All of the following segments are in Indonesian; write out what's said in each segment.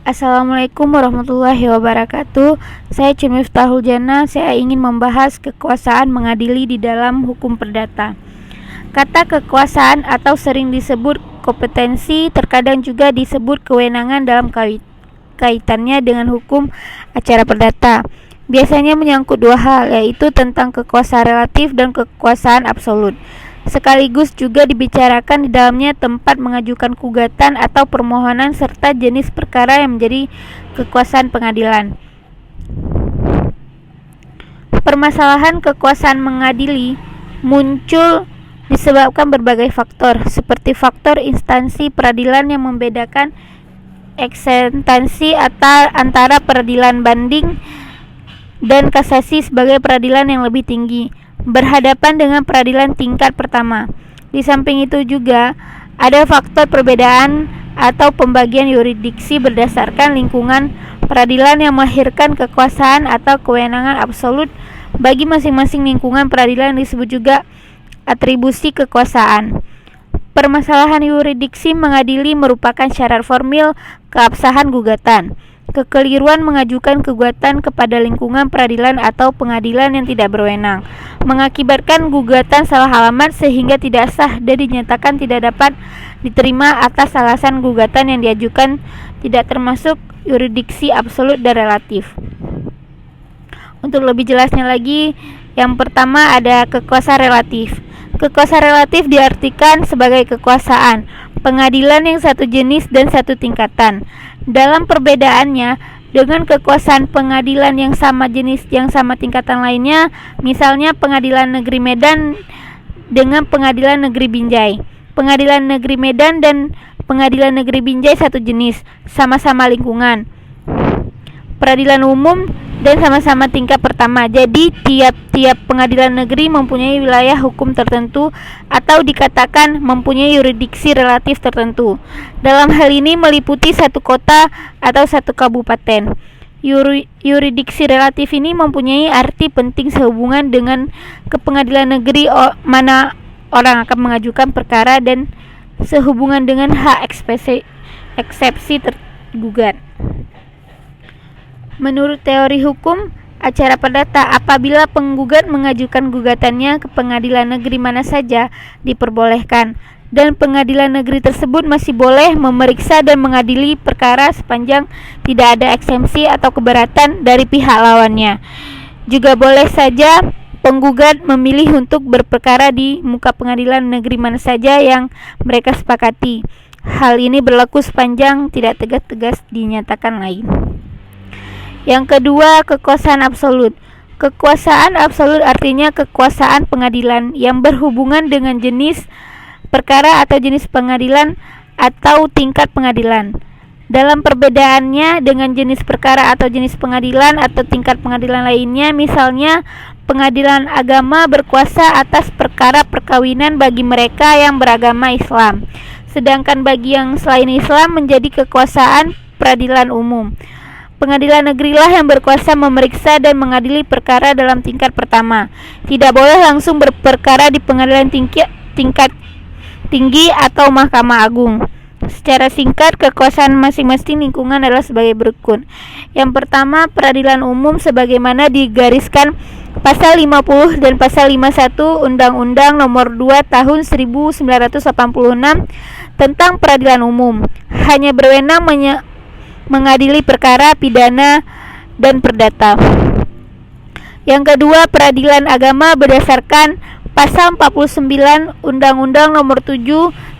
Assalamualaikum warahmatullahi wabarakatuh. Saya Cun Miftahul Jannah. Saya ingin membahas kekuasaan mengadili di dalam hukum perdata. Kata kekuasaan atau sering disebut kompetensi, terkadang juga disebut kewenangan dalam kaitannya dengan hukum acara perdata. Biasanya menyangkut dua hal, yaitu tentang kekuasaan relatif dan kekuasaan absolut. Sekaligus juga dibicarakan di dalamnya tempat mengajukan gugatan atau permohonan serta jenis perkara yang menjadi kekuasaan pengadilan. Permasalahan kekuasaan mengadili muncul disebabkan berbagai faktor, seperti faktor instansi peradilan yang membedakan eksentansi antara peradilan banding dan kasasi sebagai peradilan yang lebih tinggi berhadapan dengan peradilan tingkat pertama. Di samping itu juga ada faktor perbedaan atau pembagian yurisdiksi berdasarkan lingkungan peradilan yang melahirkan kekuasaan atau kewenangan absolut bagi masing-masing lingkungan peradilan, disebut juga atribusi kekuasaan. Permasalahan yurisdiksi mengadili merupakan syarat formil keabsahan gugatan. Kekeliruan mengajukan gugatan kepada lingkungan peradilan atau pengadilan yang tidak berwenang mengakibatkan gugatan salah alamat sehingga tidak sah dan dinyatakan tidak dapat diterima atas alasan gugatan yang diajukan tidak termasuk yurisdiksi absolut dan relatif. Untuk lebih jelasnya lagi, yang pertama ada kekuasaan relatif. Kekuasaan relatif diartikan sebagai kekuasaan pengadilan yang satu jenis dan satu tingkatan. Dalam perbedaannya dengan kekuasaan pengadilan yang sama jenis yang sama tingkatan lainnya, misalnya Pengadilan Negeri Medan dengan Pengadilan Negeri Binjai. Pengadilan Negeri Medan dan Pengadilan Negeri Binjai satu jenis, sama-sama lingkungan peradilan umum dan sama-sama tingkat pertama. Jadi tiap-tiap pengadilan negeri mempunyai wilayah hukum tertentu atau dikatakan mempunyai yurisdiksi relatif tertentu. Dalam hal ini meliputi satu kota atau satu kabupaten. Yurisdiksi relatif ini mempunyai arti penting sehubungan dengan ke pengadilan negeri mana orang akan mengajukan perkara dan sehubungan dengan hak eksepsi tergugat. Menurut teori hukum acara perdata, apabila penggugat mengajukan gugatannya ke pengadilan negeri mana saja diperbolehkan, dan pengadilan negeri tersebut masih boleh memeriksa dan mengadili perkara sepanjang tidak ada eksepsi atau keberatan dari pihak lawannya. Juga boleh saja penggugat memilih untuk berperkara di muka pengadilan negeri mana saja yang mereka sepakati. Hal ini berlaku sepanjang tidak tegas-tegas dinyatakan lain. Yang kedua, kekuasaan absolut. Kekuasaan absolut artinya kekuasaan pengadilan yang berhubungan dengan jenis perkara atau jenis pengadilan atau tingkat pengadilan. Dalam perbedaannya dengan jenis perkara atau jenis pengadilan atau tingkat pengadilan lainnya, misalnya pengadilan agama berkuasa atas perkara perkawinan bagi mereka yang beragama Islam, sedangkan bagi yang selain Islam menjadi kekuasaan peradilan umum. Pengadilan negerilah yang berkuasa memeriksa dan mengadili perkara dalam tingkat pertama. Tidak boleh langsung berperkara di pengadilan tingkat tinggi atau Mahkamah Agung. Secara singkat, kekuasaan masing-masing lingkungan adalah sebagai berikut. Yang pertama, peradilan umum sebagaimana digariskan Pasal 50 dan Pasal 51 Undang-Undang Nomor 2 Tahun 1986 tentang peradilan umum. Hanya berwenang mengadili perkara pidana dan perdata. Yang kedua, peradilan agama berdasarkan Pasal 49 Undang-Undang Nomor 7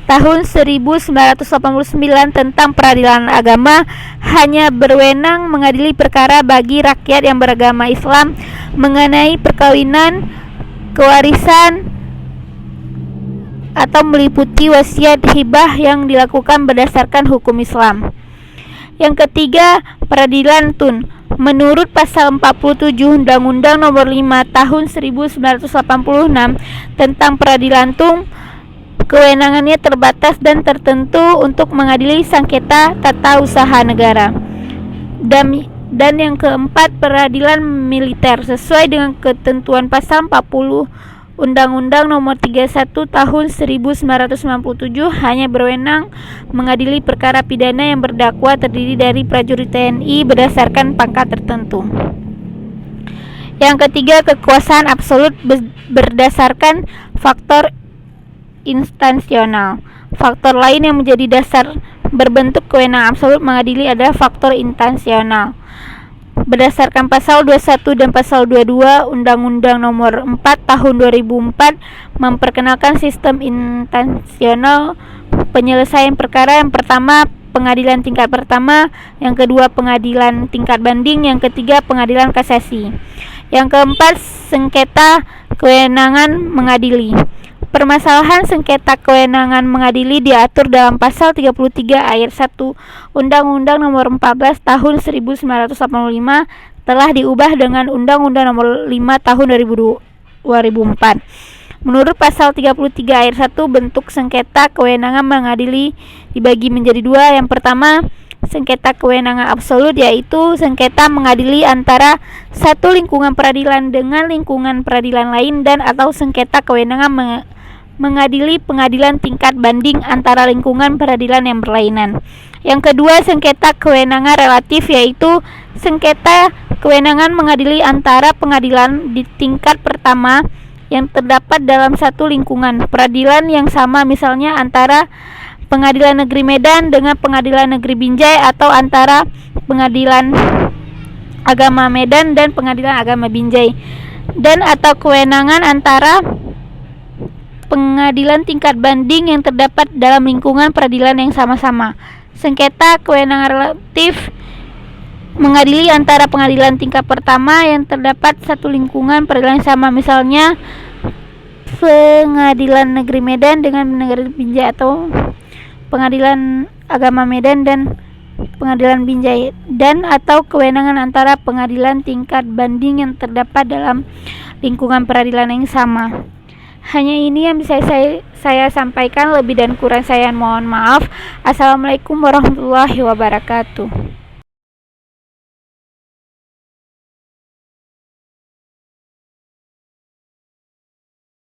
Tahun 1989 tentang peradilan agama, hanya berwenang mengadili perkara bagi rakyat yang beragama Islam mengenai perkawinan, kewarisan, atau meliputi wasiat hibah yang dilakukan berdasarkan hukum Islam. Yang ketiga, peradilan tun. Menurut Pasal 47 Undang-Undang Nomor 5 Tahun 1986 tentang peradilan tun, kewenangannya terbatas dan tertentu untuk mengadili sengketa tata usaha negara. Dan yang keempat, peradilan militer sesuai dengan ketentuan Pasal 40 Undang-Undang Nomor 31 Tahun 1997 hanya berwenang mengadili perkara pidana yang berdakwa terdiri dari prajurit TNI berdasarkan pangkat tertentu. Yang ketiga, kekuasaan absolut berdasarkan faktor instansional. Faktor lain yang menjadi dasar berbentuk kewenangan absolut mengadili adalah faktor instansional. Berdasarkan pasal 21 dan pasal 22 Undang-Undang Nomor 4 Tahun 2004 memperkenalkan sistem instansional penyelesaian perkara. Yang pertama, pengadilan tingkat pertama, yang kedua pengadilan tingkat banding, yang ketiga pengadilan kasasi. Yang keempat, sengketa kewenangan mengadili. Permasalahan sengketa kewenangan mengadili diatur dalam pasal 33 ayat 1 Undang-Undang Nomor 14 Tahun 1985 telah diubah dengan Undang-Undang Nomor 5 Tahun 2004. Menurut pasal 33 ayat 1, bentuk sengketa kewenangan mengadili dibagi menjadi dua. Yang pertama, sengketa kewenangan absolut, yaitu sengketa mengadili antara satu lingkungan peradilan dengan lingkungan peradilan lain, dan atau sengketa kewenangan mengadili pengadilan tingkat banding antara lingkungan peradilan yang berlainan. Yang kedua, sengketa kewenangan relatif, yaitu sengketa kewenangan mengadili antara pengadilan di tingkat pertama yang terdapat dalam satu lingkungan peradilan yang sama, misalnya antara Pengadilan Negeri Medan dengan Pengadilan Negeri Binjai, atau antara Pengadilan Agama Medan dan Pengadilan Agama Binjai, dan atau kewenangan antara pengadilan tingkat banding yang terdapat dalam lingkungan peradilan yang sama-sama. Sengketa kewenangan relatif mengadili antara pengadilan tingkat pertama yang terdapat satu lingkungan peradilan yang sama, misalnya Pengadilan Negeri Medan dengan Negeri Binjai, atau Pengadilan Agama Medan dan Pengadilan Binjai, dan atau kewenangan antara pengadilan tingkat banding yang terdapat dalam lingkungan peradilan yang sama. Hanya ini yang bisa saya sampaikan, lebih dan kurang saya mohon maaf. Assalamualaikum warahmatullahi wabarakatuh.